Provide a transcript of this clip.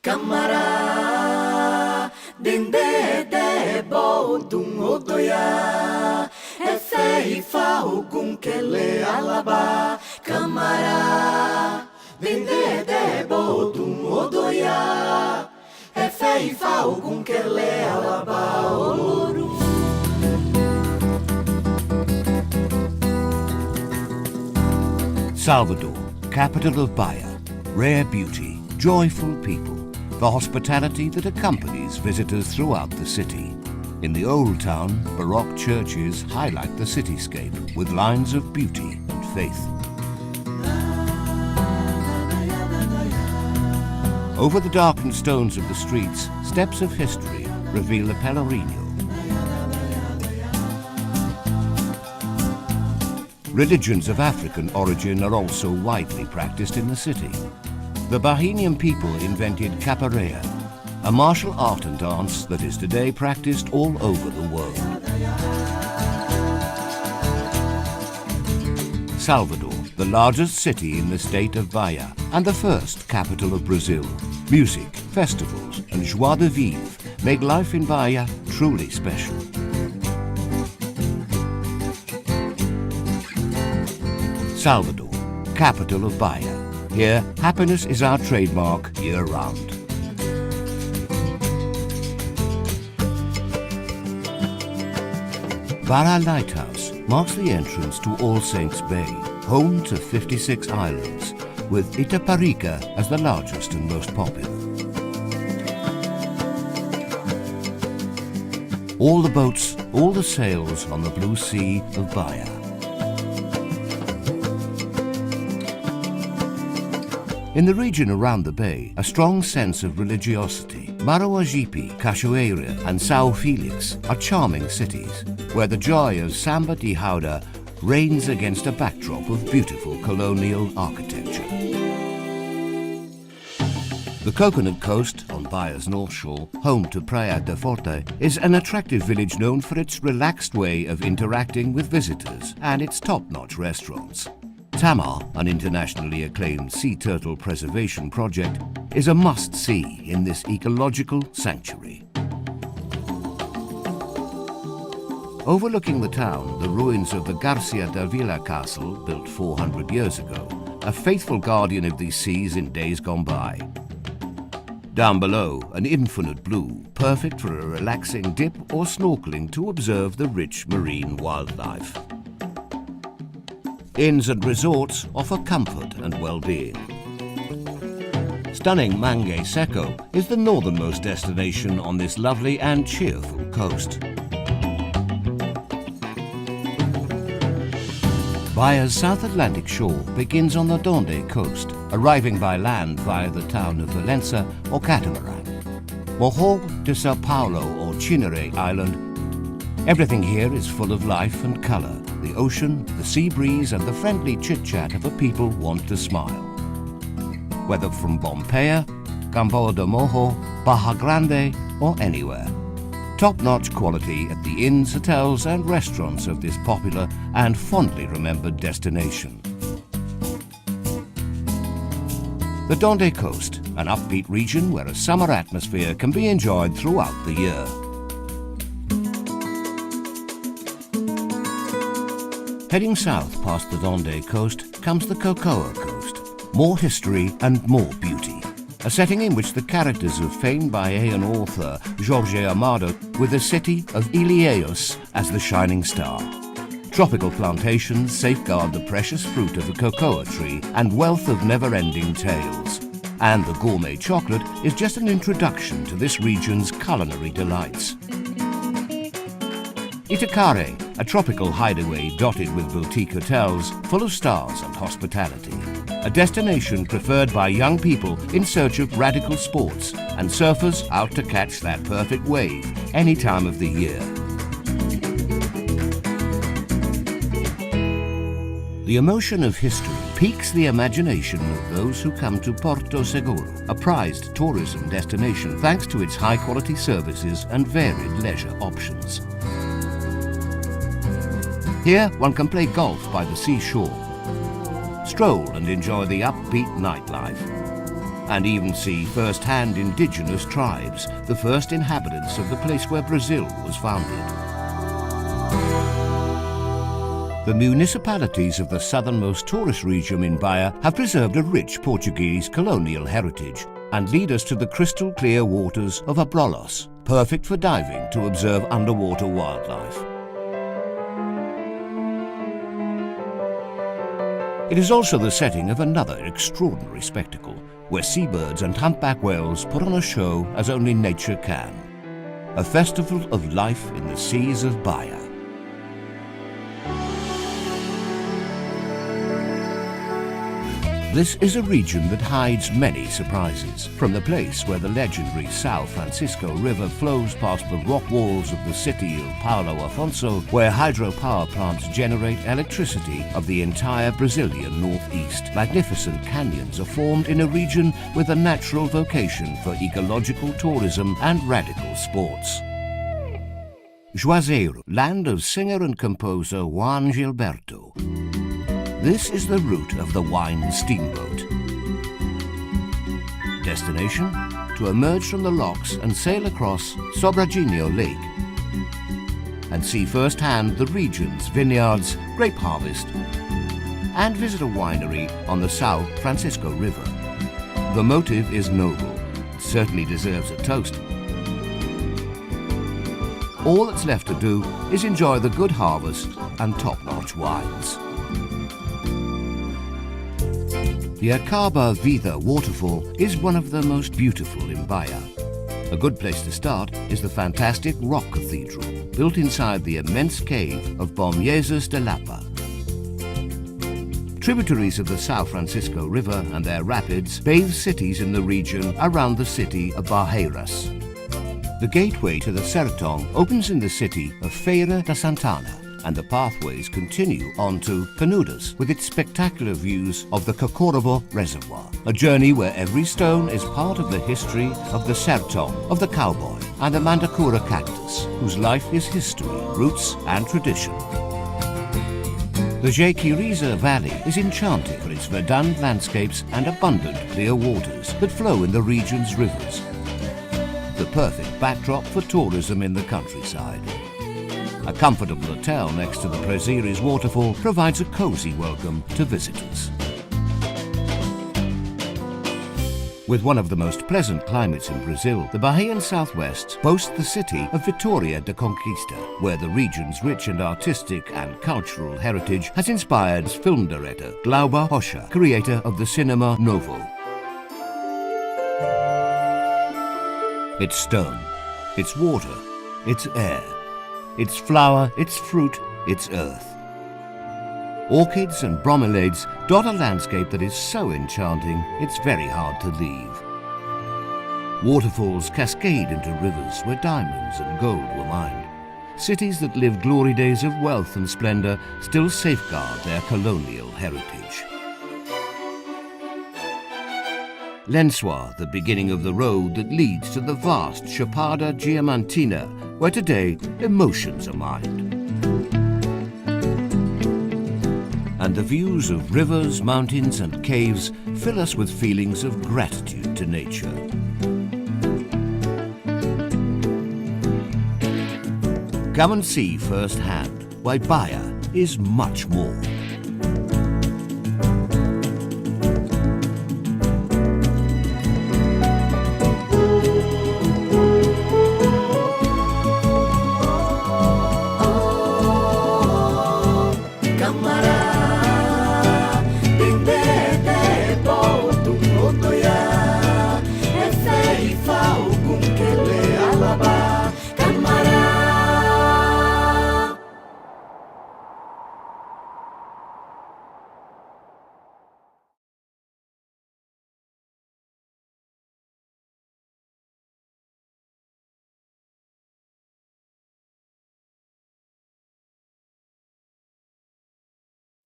Camara, dende de bodum odoya, efe ifa ogun kele alaba. Camara, dende de bodum odoya, efe ifa ogun kele alaba oloru. Salvador, capital of Bahia, rare beauty, joyful people. The hospitality that accompanies visitors throughout the city. In the old town, Baroque churches highlight the cityscape with lines of beauty and faith. Over the darkened stones of the streets, steps of history reveal a Pelourinho. Religions of African origin are also widely practiced in the city. The Bahamian people invented capoeira, a martial art and dance that is today practiced all over the world. Salvador, the largest city in the state of Bahia and the first capital of Brazil. Music, festivals and joie de vivre make life in Bahia truly special. Salvador, capital of Bahia. Here, happiness is our trademark year-round. Vara Lighthouse marks the entrance to All Saints Bay, home to 56 islands, with Itaparica as the largest and most popular. All the boats, all the sails on the blue sea of Bahia. In the region around the bay, a strong sense of religiosity. Maragogipe, Cachoeira and São Felix are charming cities, where the joy of Samba de Roda reigns against a backdrop of beautiful colonial architecture. The Coconut Coast, on Bahia's north shore, home to Praia da Forte, is an attractive village known for its relaxed way of interacting with visitors and its top-notch restaurants. Tamar, an internationally acclaimed sea turtle preservation project, is a must-see in this ecological sanctuary. Overlooking the town, the ruins of the Garcia da Vila castle, built 400 years ago, a faithful guardian of these seas in days gone by. Down below, an infinite blue, perfect for a relaxing dip or snorkeling to observe the rich marine wildlife. Inns and resorts offer comfort and well-being. Stunning Mangue Seco is the northernmost destination on this lovely and cheerful coast. Bahia's South Atlantic shore begins on the Donde coast, arriving by land via the town of Valença or Catamaran. Morro de Sao Paulo or Chinere Island. Everything here is full of life and colour. The ocean, the sea breeze and the friendly chit-chat of a people want to smile. Whether from Pompeia, Campo de Morro, Barra Grande or anywhere. Top-notch quality at the inns, hotels and restaurants of this popular and fondly remembered destination. The Donde Coast, an upbeat region where a summer atmosphere can be enjoyed throughout the year. Heading south past the Donde Coast comes the Cocoa Coast. More history and more beauty. A setting in which the characters of famed Bahian author Jorge Amado with the city of Ilhéus as the shining star. Tropical plantations safeguard the precious fruit of the cocoa tree and wealth of never-ending tales. And the gourmet chocolate is just an introduction to this region's culinary delights. Itacaré, a tropical hideaway dotted with boutique hotels full of stars and hospitality. A destination preferred by young people in search of radical sports and surfers out to catch that perfect wave any time of the year. The emotion of history piques the imagination of those who come to Porto Seguro, a prized tourism destination thanks to its high-quality services and varied leisure options. Here, one can play golf by the seashore, stroll and enjoy the upbeat nightlife, and even see first-hand indigenous tribes, the first inhabitants of the place where Brazil was founded. The municipalities of the southernmost tourist region in Bahia have preserved a rich Portuguese colonial heritage and lead us to the crystal-clear waters of Abrolhos, perfect for diving to observe underwater wildlife. It is also the setting of another extraordinary spectacle, where seabirds and humpback whales put on a show as only nature can. A festival of life in the seas of Bahia. This is a region that hides many surprises. From the place where the legendary São Francisco River flows past the rock walls of the city of Paulo Afonso, where hydropower plants generate electricity of the entire Brazilian northeast. Magnificent canyons are formed in a region with a natural vocation for ecological tourism and radical sports. Juazeiro, land of singer and composer Juan Gilberto. This is the route of the wine steamboat. Destination? To emerge from the locks and sail across Sobradinho Lake and see firsthand the region's vineyards, grape harvest, and visit a winery on the São Francisco River. The motive is noble. It certainly deserves a toast. All that's left to do is enjoy the good harvest and top-notch wines. The Acaba Vida waterfall is one of the most beautiful in Bahia. A good place to start is the fantastic rock cathedral, built inside the immense cave of Bomezas de Lapa. Tributaries of the São Francisco River and their rapids bathe cities in the region around the city of Barreiras. The gateway to the Sertão opens in the city of Feira da Santana, and the pathways continue on to Canudos with its spectacular views of the Cocorobo Reservoir, a journey where every stone is part of the history of the Sertão, of the cowboy, and the Mandacura cactus, whose life is history, roots, and tradition. The Jequiriza Valley is enchanting for its verdant landscapes and abundant clear waters that flow in the region's rivers. The perfect backdrop for tourism in the countryside. A comfortable hotel next to the Prazeres waterfall provides a cozy welcome to visitors. With one of the most pleasant climates in Brazil, the Bahian southwest boasts the city of Vitória da Conquista, where the region's rich and artistic and cultural heritage has inspired film director Glauber Rocha, creator of the cinema novo. Its stone, its water, its air, its flower, its fruit, its earth. Orchids and bromeliads dot a landscape that is so enchanting it's very hard to leave. Waterfalls cascade into rivers where diamonds and gold were mined. Cities that lived glory days of wealth and splendor still safeguard their colonial heritage. Lençóis, the beginning of the road that leads to the vast Chapada Diamantina, where today emotions are mined. And the views of rivers, mountains and caves fill us with feelings of gratitude to nature. Come and see firsthand why Bahia is much more.